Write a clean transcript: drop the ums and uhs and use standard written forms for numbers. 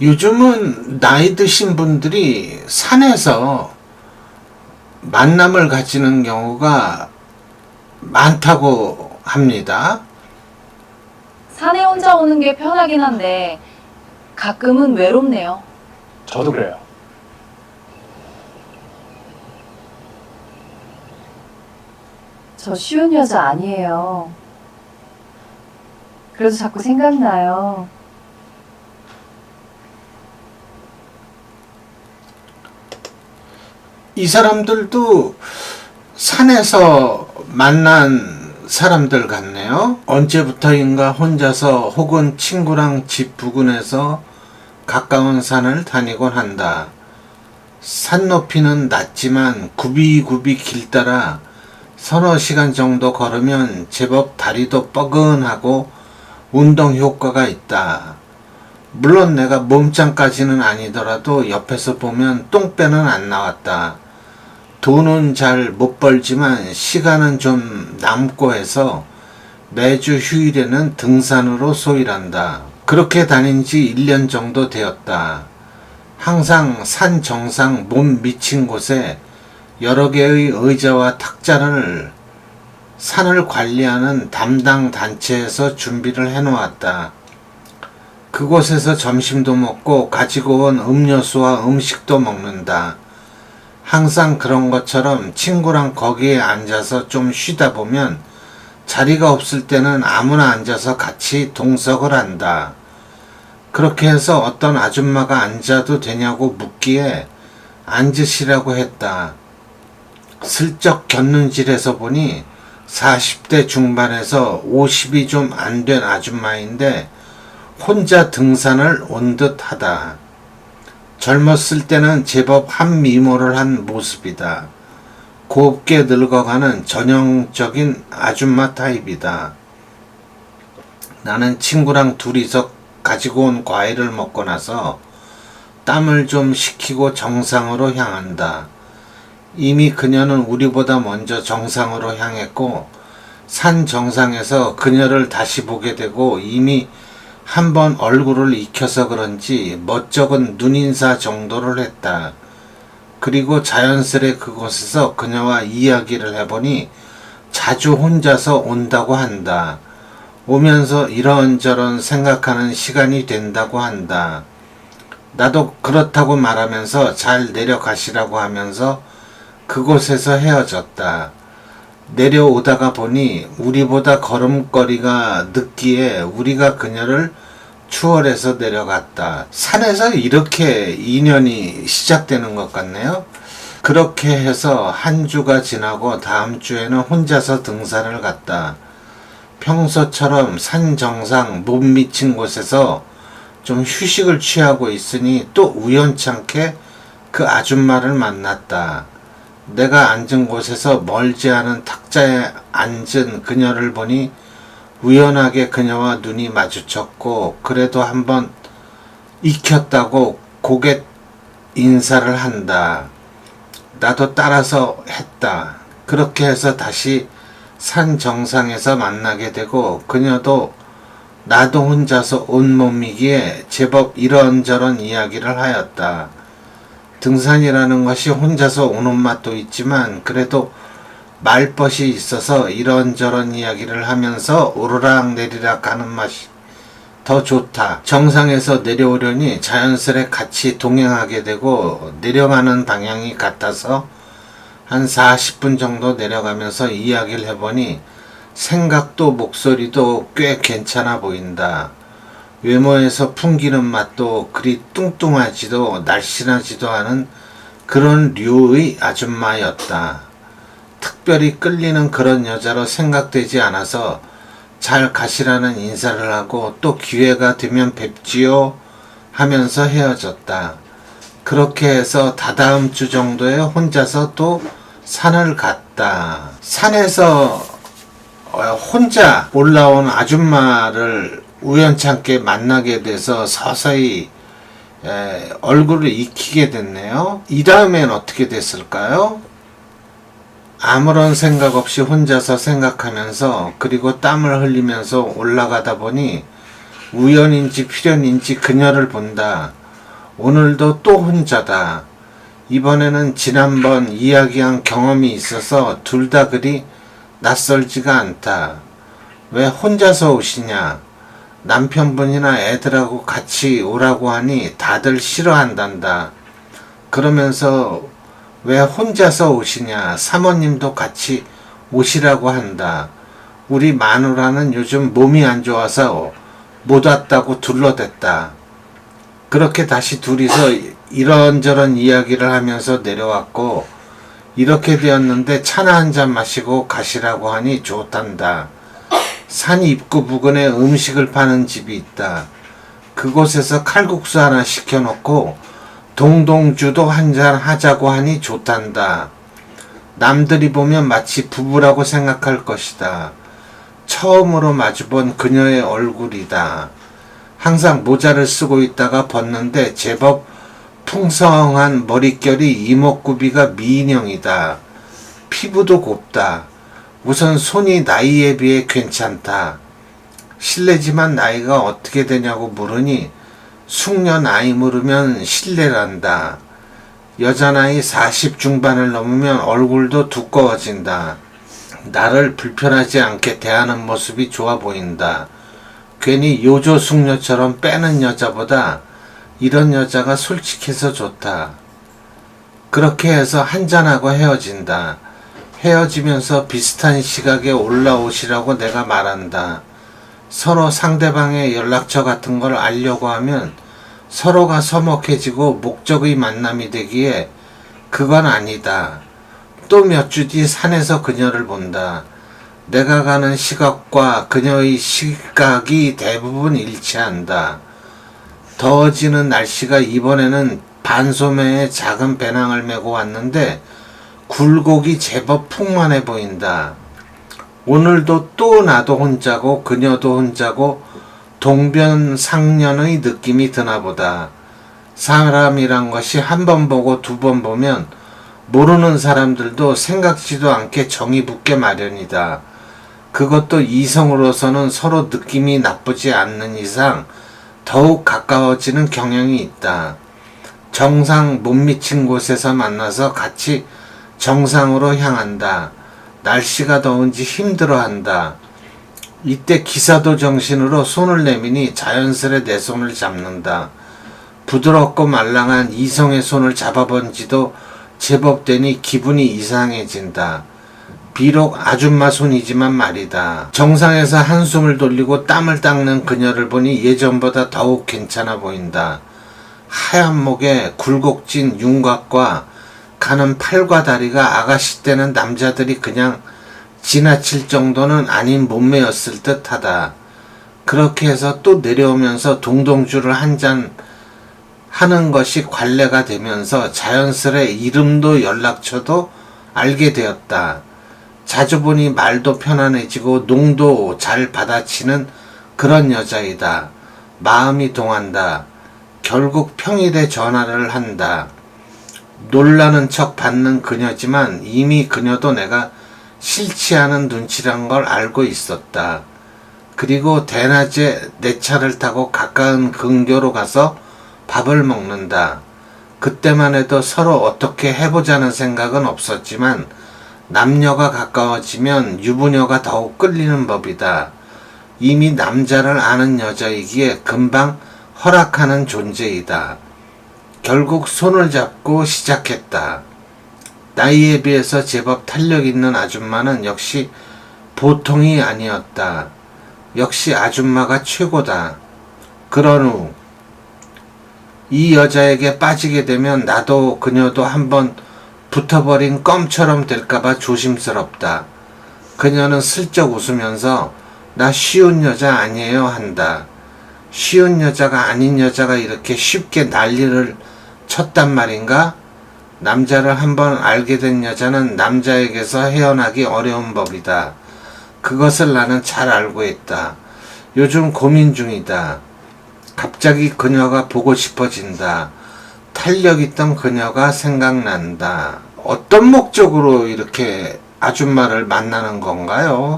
요즘은 나이 드신 분들이 산에서 만남을 가지는 경우가 많다고 합니다. 산에 혼자 오는 게 편하긴 한데 가끔은 외롭네요. 저도 그래요. 저 쉬운 여자 아니에요. 그래도 자꾸 생각나요. 이 사람들도 산에서 만난 사람들 같네요. 언제부터인가 혼자서 혹은 친구랑 집 부근에서 가까운 산을 다니곤 한다. 산 높이는 낮지만 굽이굽이 길 따라 서너 시간 정도 걸으면 제법 다리도 뻐근하고 운동 효과가 있다. 물론 내가 몸짱까지는 아니더라도 옆에서 보면 똥배는 안 나왔다. 돈은 잘 못 벌지만 시간은 좀 남고 해서 매주 휴일에는 등산으로 소일한다. 그렇게 다닌 지 1년 정도 되었다. 항상 산 정상 몸 미친 곳에 여러 개의 의자와 탁자를 산을 관리하는 담당 단체에서 준비를 해놓았다. 그곳에서 점심도 먹고 가지고 온 음료수와 음식도 먹는다. 항상 그런 것처럼 친구랑 거기에 앉아서 좀 쉬다 보면 자리가 없을 때는 아무나 앉아서 같이 동석을 한다. 그렇게 해서 어떤 아줌마가 앉아도 되냐고 묻기에 앉으시라고 했다. 슬쩍 곁눈질해서 보니 40대 중반에서 50이 좀 안 된 아줌마인데 혼자 등산을 온 듯하다. 젊었을 때는 제법 한 미모를 한 모습이다. 곱게 늙어가는 전형적인 아줌마 타입이다. 나는 친구랑 둘이서 가지고 온 과일을 먹고 나서 땀을 좀 식히고 정상으로 향한다. 이미 그녀는 우리보다 먼저 정상으로 향했고 산 정상에서 그녀를 다시 보게 되고 이미 한번 얼굴을 익혀서 그런지 멋쩍은 눈인사 정도를 했다. 그리고 자연스레 그곳에서 그녀와 이야기를 해보니 자주 혼자서 온다고 한다. 오면서 이런저런 생각하는 시간이 된다고 한다. 나도 그렇다고 말하면서 잘 내려가시라고 하면서 그곳에서 헤어졌다. 내려오다가 보니 우리보다 걸음걸이가 늦기에 우리가 그녀를 추월해서 내려갔다. 산에서 이렇게 인연이 시작되는 것 같네요. 그렇게 해서 한 주가 지나고 다음 주에는 혼자서 등산을 갔다. 평소처럼 산 정상 못 미친 곳에서 좀 휴식을 취하고 있으니 또 우연찮게 그 아줌마를 만났다. 내가 앉은 곳에서 멀지 않은 탁자에 앉은 그녀를 보니 우연하게 그녀와 눈이 마주쳤고 그래도 한번 익혔다고 고개 인사를 한다. 나도 따라서 했다. 그렇게 해서 다시 산 정상에서 만나게 되고 그녀도 나도 혼자서 온 몸이기에 제법 이런저런 이야기를 하였다. 등산이라는 것이 혼자서 오는 맛도 있지만 그래도 말벗이 있어서 이런저런 이야기를 하면서 오르락 내리락 가는 맛이 더 좋다. 정상에서 내려오려니 자연스레 같이 동행하게 되고 내려가는 방향이 같아서 한 40분 정도 내려가면서 이야기를 해보니 생각도 목소리도 꽤 괜찮아 보인다. 외모에서 풍기는 맛도 그리 뚱뚱하지도 날씬하지도 않은 그런 류의 아줌마였다. 특별히 끌리는 그런 여자로 생각되지 않아서 잘 가시라는 인사를 하고 또 기회가 되면 뵙지요 하면서 헤어졌다. 그렇게 해서 다다음 주 정도에 혼자서 또 산을 갔다. 산에서 혼자 올라온 아줌마를 우연찮게 만나게 돼서 서서히 얼굴을 익히게 됐네요. 이 다음엔 어떻게 됐을까요? 아무런 생각 없이 혼자서 생각하면서 그리고 땀을 흘리면서 올라가다 보니 우연인지 필연인지 그녀를 본다. 오늘도 또 혼자다. 이번에는 지난번 이야기한 경험이 있어서 둘 다 그리 낯설지가 않다. 왜 혼자서 오시냐? 남편분이나 애들하고 같이 오라고 하니 다들 싫어한단다. 그러면서 왜 혼자서 오시냐? 사모님도 같이 오시라고 한다. 우리 마누라는 요즘 몸이 안 좋아서 못 왔다고 둘러댔다. 그렇게 다시 둘이서 이런저런 이야기를 하면서 내려왔고, 이렇게 되었는데 차나 한잔 마시고 가시라고 하니 좋단다. 산 입구 부근에 음식을 파는 집이 있다. 그곳에서 칼국수 하나 시켜놓고 동동주도 한잔 하자고 하니 좋단다. 남들이 보면 마치 부부라고 생각할 것이다. 처음으로 마주본 그녀의 얼굴이다. 항상 모자를 쓰고 있다가 벗는데 제법 풍성한 머릿결이 이목구비가 미인형이다. 피부도 곱다. 우선 손이 나이에 비해 괜찮다. 실례지만 나이가 어떻게 되냐고 물으니 숙녀 나이 물으면 실례란다. 여자 나이 40 중반을 넘으면 얼굴도 두꺼워진다. 나를 불편하지 않게 대하는 모습이 좋아 보인다. 괜히 요조 숙녀처럼 빼는 여자보다 이런 여자가 솔직해서 좋다. 그렇게 해서 한잔하고 헤어진다. 헤어지면서 비슷한 시각에 올라오시라고 내가 말한다. 서로 상대방의 연락처 같은 걸 알려고 하면 서로가 서먹해지고 목적의 만남이 되기에 그건 아니다. 또 몇 주 뒤 산에서 그녀를 본다. 내가 가는 시각과 그녀의 시각이 대부분 일치한다. 더워지는 날씨가 이번에는 반소매에 작은 배낭을 메고 왔는데 굴곡이 제법 풍만해 보인다. 오늘도 또 나도 혼자고 그녀도 혼자고 동변상련의 느낌이 드나보다. 사람이란 것이 한 번 보고 두 번 보면 모르는 사람들도 생각지도 않게 정이 붙게 마련이다. 그것도 이성으로서는 서로 느낌이 나쁘지 않는 이상 더욱 가까워지는 경향이 있다. 정상 못 미친 곳에서 만나서 같이 정상으로 향한다. 날씨가 더운지 힘들어한다. 이때 기사도 정신으로 손을 내미니 자연스레 내 손을 잡는다. 부드럽고 말랑한 이성의 손을 잡아본 지도 제법 되니 기분이 이상해진다. 비록 아줌마 손이지만 말이다. 정상에서 한숨을 돌리고 땀을 닦는 그녀를 보니 예전보다 더욱 괜찮아 보인다. 하얀 목에 굴곡진 윤곽과 가는 팔과 다리가 아가씨 때는 남자들이 그냥 지나칠 정도는 아닌 몸매였을 듯하다. 그렇게 해서 또 내려오면서 동동주를 한 잔 하는 것이 관례가 되면서 자연스레 이름도 연락처도 알게 되었다. 자주 보니 말도 편안해지고 농도 잘 받아치는 그런 여자이다. 마음이 동한다. 결국 평일에 전화를 한다. 놀라는 척 받는 그녀지만 이미 그녀도 내가 싫지 않은 눈치란 걸 알고 있었다. 그리고 대낮에 내 차를 타고 가까운 근교로 가서 밥을 먹는다. 그때만 해도 서로 어떻게 해보자는 생각은 없었지만 남녀가 가까워지면 유부녀가 더욱 끌리는 법이다. 이미 남자를 아는 여자이기에 금방 허락하는 존재이다. 결국 손을 잡고 시작했다. 나이에 비해서 제법 탄력 있는 아줌마는 역시 보통이 아니었다. 역시 아줌마가 최고다. 그런 후 이 여자에게 빠지게 되면 나도 그녀도 한번 붙어버린 껌처럼 될까봐 조심스럽다. 그녀는 슬쩍 웃으면서 나 쉬운 여자 아니에요 한다. 쉬운 여자가 아닌 여자가 이렇게 쉽게 난리를 쳤단 말인가? 남자를 한번 알게 된 여자는 남자에게서 헤어나기 어려운 법이다. 그것을 나는 잘 알고 있다. 요즘 고민 중이다. 갑자기 그녀가 보고 싶어진다. 탄력 있던 그녀가 생각난다. 어떤 목적으로 이렇게 아줌마를 만나는 건가요?